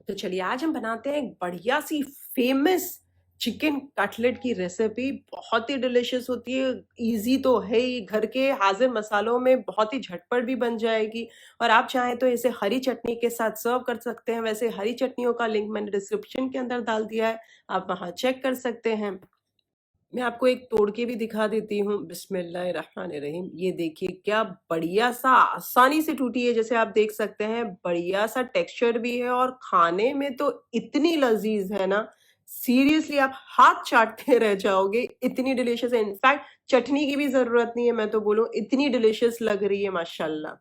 तो चलिए आज हम बनाते हैं एक बढ़िया सी फेमस चिकन कटलेट की रेसिपी। बहुत ही डिलिशियस होती है, इजी तो है ही, घर के हाजिर मसालों में बहुत ही झटपट भी बन जाएगी। और आप चाहें तो इसे हरी चटनी के साथ सर्व कर सकते हैं। वैसे हरी चटनियों का लिंक मैंने डिस्क्रिप्शन के अंदर डाल दिया है, आप वहां चेक कर सकते हैं। मैं आपको एक तोड़ के भी दिखा देती हूँ। बिस्मिल्लाहिर्रहमानिर्रहीम। ये देखिए क्या बढ़िया सा आसानी से टूटी है, जैसे आप देख सकते हैं। बढ़िया सा टेक्सचर भी है और खाने में तो इतनी लजीज है ना, सीरियसली आप हाथ चाटते रह जाओगे, इतनी डिलीशियस है। इनफैक्ट चटनी की भी जरूरत नहीं है, मैं तो बोलूँ इतनी डिलीशियस लग रही है माशाल्लाह।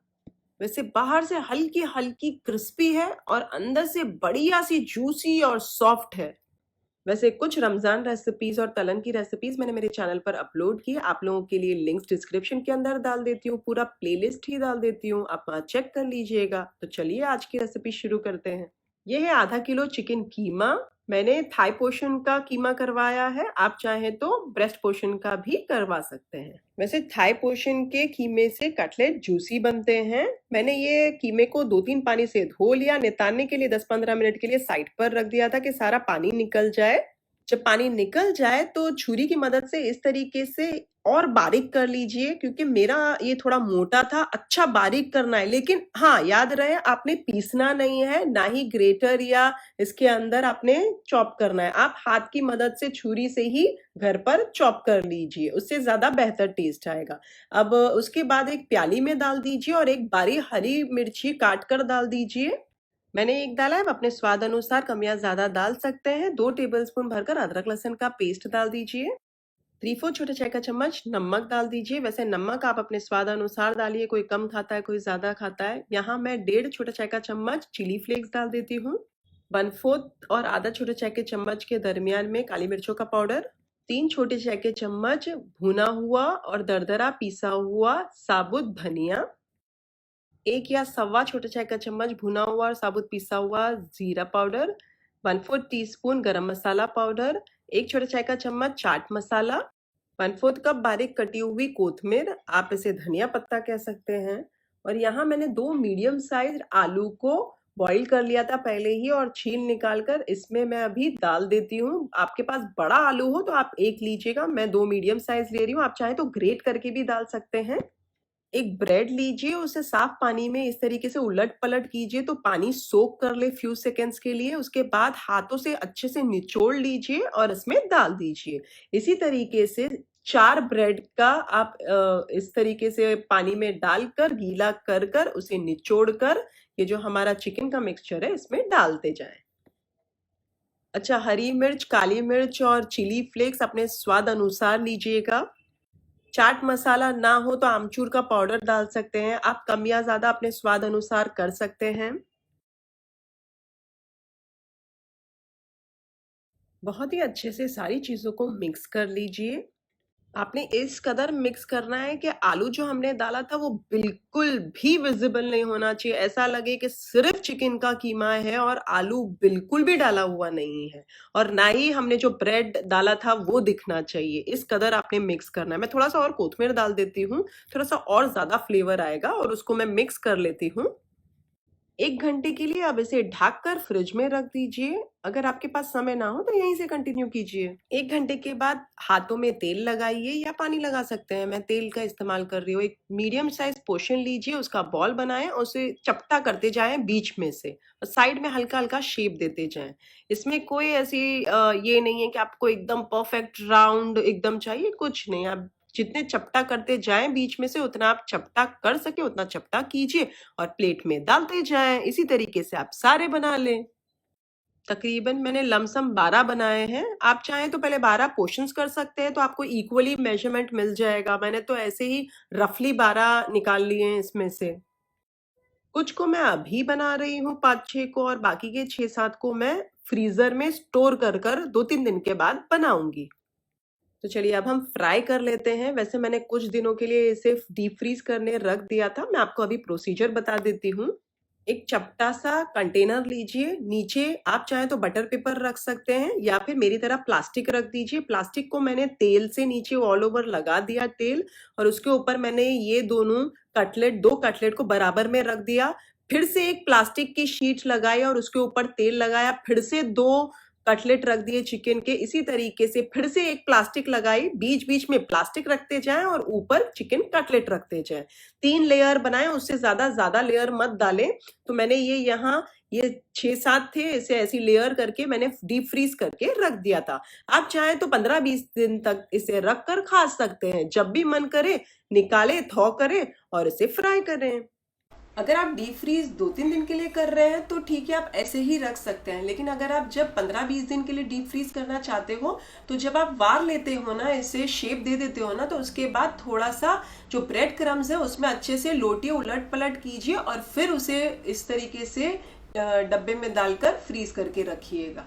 वैसे बाहर से हल्की हल्की क्रिस्पी है और अंदर से बढ़िया सी जूसी और सॉफ्ट है। वैसे कुछ रमज़ान रेसिपीज़ और तलन की रेसिपीज़ मैंने मेरे चैनल पर अपलोड की है। आप लोगों के लिए लिंक्स डिस्क्रिप्शन के अंदर डाल देती हूँ, पूरा प्लेलिस्ट ही डाल देती हूँ, आप वहाँ चेक कर लीजिएगा। तो चलिए आज की रेसिपी शुरू करते हैं। ये है आधा किलो चिकन कीमा। मैंने थाई पोर्शन का कीमा करवाया है, आप चाहें तो ब्रेस्ट पोर्शन का भी करवा सकते हैं। वैसे थाई पोर्शन के कीमे से कटलेट जूसी बनते हैं। मैंने ये कीमे को 2-3 पानी से धो लिया, नितारने के लिए 10-15 मिनट के लिए साइड पर रख दिया था कि सारा पानी निकल जाए। जब पानी निकल जाए तो छुरी की मदद से इस तरीके से और बारीक कर लीजिए, क्योंकि मेरा ये थोड़ा मोटा था। अच्छा बारीक करना है, लेकिन हाँ याद रहे आपने पीसना नहीं है, ना ही ग्रेटर या इसके अंदर आपने चॉप करना है। आप हाथ की मदद से छुरी से ही घर पर चॉप कर लीजिए, उससे ज्यादा बेहतर टेस्ट आएगा। अब उसके बाद एक प्याली में डाल दीजिए और एक बारीक हरी मिर्ची काट कर डाल दीजिए। मैंने एक डाला है, आप अपने स्वाद अनुसार कम या ज्यादा डाल सकते हैं। 2 टेबलस्पून भरकर अदरक लहसुन का पेस्ट डाल दीजिए। 3-4 छोटे चाय का चम्मच नमक डाल दीजिए। वैसे नमक आप अपने स्वाद अनुसार डालिए, कोई कम खाता है कोई ज्यादा खाता है। यहाँ मैं 1.5 छोटा चाय का चम्मच चिली फ्लेक्स डाल देती हूँ। 1/4 और आधा छोटे चाय के चम्मच के दरमियान में काली मिर्चों का पाउडर। 3 छोटे चाय के चम्मच भुना हुआ और दरदरा पीसा हुआ साबुत धनिया। 1 या सवा छोटे चाय का चम्मच भुना हुआ और साबुत पीसा हुआ जीरा पाउडर। 1/4 टीस्पून गरम मसाला पाउडर। 1 छोटे चाय का चम्मच चाट मसाला। 1/4 कप बारीक कटी हुई कोथमीर, आप इसे धनिया पत्ता कह सकते हैं। और यहाँ मैंने 2 मीडियम साइज आलू को बॉईल कर लिया था पहले ही और छील निकालकर इसमें मैं अभी डाल देती हूँ। आपके पास बड़ा आलू हो तो आप 1 लीजिएगा, मैं 2 मीडियम साइज ले रही हूँ। आप चाहे तो ग्रेट करके भी डाल सकते हैं। एक ब्रेड लीजिए, उसे साफ पानी में इस तरीके से उलट पलट कीजिए तो पानी सोक कर ले फ्यू सेकेंड्स के लिए। उसके बाद हाथों से अच्छे से निचोड़ लीजिए और इसमें डाल दीजिए। इसी तरीके से 4 ब्रेड का आप इस तरीके से पानी में डालकर गीला कर कर उसे निचोड़ कर ये जो हमारा चिकन का मिक्सचर है इसमें डालते जाएं। अच्छा, हरी मिर्च, काली मिर्च और चिली फ्लेक्स अपने स्वाद अनुसार लीजिएगा। चाट मसाला ना हो तो आमचूर का पाउडर डाल सकते हैं, आप कम या ज्यादा अपने स्वाद अनुसार कर सकते हैं। बहुत ही अच्छे से सारी चीजों को मिक्स कर लीजिए। आपने इस कदर मिक्स करना है कि आलू जो हमने डाला था वो बिल्कुल भी विजिबल नहीं होना चाहिए, ऐसा लगे कि सिर्फ चिकन का कीमा है और आलू बिल्कुल भी डाला हुआ नहीं है। और ना ही हमने जो ब्रेड डाला था वो दिखना चाहिए। इस कदर आपने मिक्स करना है। मैं थोड़ा सा और कोथमीर डाल देती हूँ, थोड़ा सा और ज्यादा फ्लेवर आएगा। और उसको मैं मिक्स कर लेती हूँ। 1 घंटे के लिए आप इसे ढक कर फ्रिज में रख दीजिए। अगर आपके पास समय ना हो तो यहीं से कंटिन्यू कीजिए। 1 घंटे के बाद हाथों में तेल लगाइए या पानी लगा सकते हैं, मैं तेल का इस्तेमाल कर रही हूँ। एक मीडियम साइज पोर्शन लीजिए, उसका बॉल बनाएं और उसे चपटा करते जाएं बीच में से और साइड में हल्का हल्का शेप देते जाएं। इसमें कोई ऐसी ये नहीं है कि आपको एकदम परफेक्ट राउंड एकदम चाहिए, कुछ नहीं। आप जितने चपटा करते जाएं बीच में से उतना आप चपटा कर सके उतना चपटा कीजिए और प्लेट में डालते जाएं। इसी तरीके से आप सारे बना लें। तकरीबन मैंने लमसम 12 बनाए हैं। आप चाहें तो पहले 12 पोर्शंस कर सकते हैं तो आपको इक्वली मेजरमेंट मिल जाएगा। मैंने तो ऐसे ही रफली 12 निकाल लिए हैं इसमें से। कुछ को मैं अभी बना रही हूँ 5-6 को, और बाकी के 6-7 को मैं फ्रीजर में स्टोर कर कर 2-3 दिन के बाद बनाऊंगी। तो चलिए अब हम फ्राई कर लेते हैं। वैसे मैंने कुछ दिनों के लिए इसे डीप फ्रीज करने रख दिया था, मैं आपको अभी प्रोसीजर बता देती हूँ। एक चपटा सा कंटेनर लीजिए, नीचे आप चाहें तो बटर पेपर रख सकते हैं या फिर मेरी तरह प्लास्टिक रख दीजिए। प्लास्टिक को मैंने तेल से नीचे ऑल ओवर लगा दिया तेल, और उसके ऊपर मैंने ये दोनों कटलेट 2 कटलेट को बराबर में रख दिया। फिर से एक प्लास्टिक की शीट लगाई और उसके ऊपर तेल लगाया, फिर से 2 कटलेट रख दिए चिकन के। इसी तरीके से फिर से एक प्लास्टिक लगाई, बीच-बीच में प्लास्टिक रखते जाएँ और ऊपर चिकन कटलेट रखते जाएँ। 3 लेयर बनाएँ, उससे ज़्यादा लेयर मत डालें। तो मैंने ये 6-7 थे, इसे ऐसी लेयर करके मैंने डीप फ्रीज़ करके रख दिया था। आप चाहें तो 15-20 दिन तक इसे रख कर खा सकते हैं। जब भी मन करे निकालें, थॉ करें और इसे फ्राई करें। अगर आप डीप फ्रीज 2-3 दिन के लिए कर रहे हैं तो ठीक है, आप ऐसे ही रख सकते हैं। लेकिन अगर आप जब 15-20 दिन के लिए डीप फ्रीज करना चाहते हो तो जब आप वार लेते हो ना, इसे शेप दे देते हो ना, तो उसके बाद थोड़ा सा जो ब्रेड क्रम्स है उसमें अच्छे से लोटिए, उलट पलट कीजिए और फिर उसे इस तरीके से डब्बे में डालकर फ्रीज करके रखिएगा।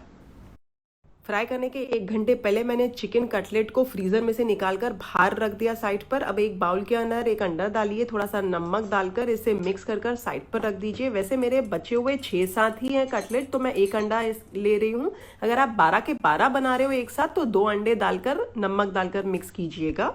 फ्राई करने के 1 घंटे पहले मैंने चिकन कटलेट को फ्रीज़र में से निकाल कर बाहर रख दिया साइड पर। अब एक बाउल के अंदर एक अंडा डालिए, थोड़ा सा नमक डालकर इसे मिक्स कर साइड पर रख दीजिए। वैसे मेरे बचे हुए 6-7 ही हैं कटलेट, तो मैं 1 अंडा ले रही हूँ। अगर आप 12 के 12 बना रहे हो एक साथ तो 2 अंडे डालकर नमक डालकर मिक्स कीजिएगा।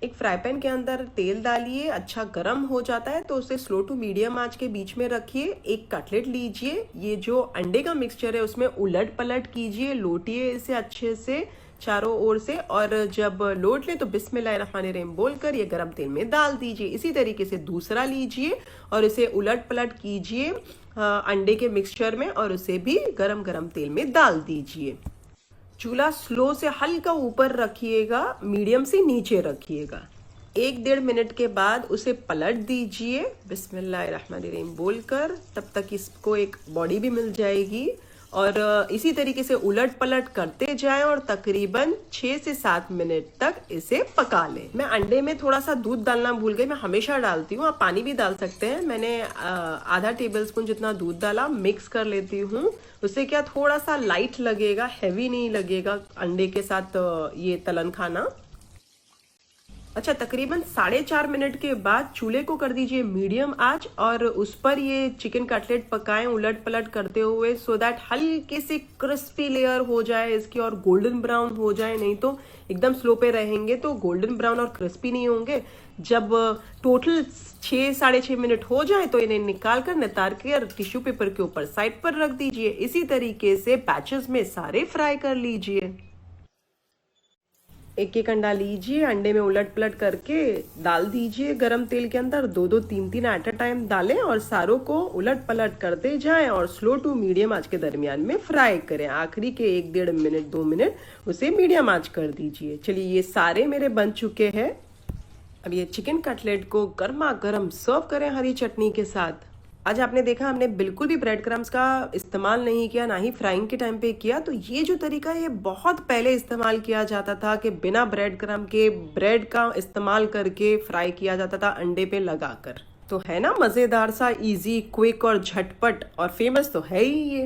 एक फ्राई पैन के अंदर तेल डालिए, अच्छा गर्म हो जाता है तो उसे स्लो टू मीडियम आंच के बीच में रखिए। एक कटलेट लीजिए, ये जो अंडे का मिक्सचर है उसमें उलट पलट कीजिए, लोटिए इसे अच्छे से चारों ओर से, और जब लोट ले तो बिस्मिल्लाहिर्रहमानिर्रहीम बोलकर ये गरम तेल में डाल दीजिए। इसी तरीके से दूसरा लीजिए और इसे उलट पलट कीजिए अंडे के मिक्सचर में और उसे भी गरम गरम तेल में डाल दीजिए। चूल्हा स्लो से हल्का ऊपर रखिएगा, मीडियम से नीचे रखिएगा। 1-1.5 मिनट के बाद उसे पलट दीजिए बिस्मिल्लाहिर्रहमानिर्रहीम बोलकर। तब तक इसको एक बॉडी भी मिल जाएगी और इसी तरीके से उलट पलट करते जाएं और तकरीबन 6 से 7 मिनट तक इसे पका लें। मैं अंडे में थोड़ा सा दूध डालना भूल गई, मैं हमेशा डालती हूँ, आप पानी भी डाल सकते हैं। मैंने आधा टेबलस्पून जितना दूध डाला, मिक्स कर लेती हूँ। उससे क्या थोड़ा सा लाइट लगेगा, हैवी नहीं लगेगा अंडे के साथ ये तलन खाना। अच्छा, तकरीबन 4.5 मिनट के बाद चूल्हे को कर दीजिए मीडियम आंच और उस पर ये चिकन कटलेट पकाएं उलट पलट करते हुए, सो दैट हल्के से क्रिस्पी लेयर हो जाए इसकी और गोल्डन ब्राउन हो जाए। नहीं तो एकदम स्लो पे रहेंगे तो गोल्डन ब्राउन और क्रिस्पी नहीं होंगे। जब टोटल 6-6.5 मिनट हो जाए तो इन्हें निकाल कर नितार के टिश्यू पेपर के ऊपर साइड पर रख दीजिए। इसी तरीके से बैचेस में सारे फ्राई कर लीजिए। एक एक अंडा लीजिए, अंडे में उलट पलट करके डाल दीजिए गरम तेल के अंदर। 2-2, 3-3 एट अ टाइम डालें और सारों को उलट पलट करते जाएं और स्लो टू मीडियम आंच के दरमियान में फ्राई करें। आखिरी के 1-1.5 मिनट 2 मिनट उसे मीडियम आंच कर दीजिए। चलिए, ये सारे मेरे बन चुके हैं। अब ये चिकन कटलेट को गर्मा गर्म सर्व करें हरी चटनी के साथ। आज आपने देखा हमने बिल्कुल भी ब्रेड क्रम्स का इस्तेमाल नहीं किया, ना ही फ्राइंग के टाइम पे किया। तो ये जो तरीका है ये बहुत पहले इस्तेमाल किया जाता था कि बिना ब्रेड क्रम्ब के ब्रेड का इस्तेमाल करके फ्राई किया जाता था अंडे पे लगाकर। तो है ना मज़ेदार सा, इजी, क्विक और झटपट, और फेमस तो है ही ये।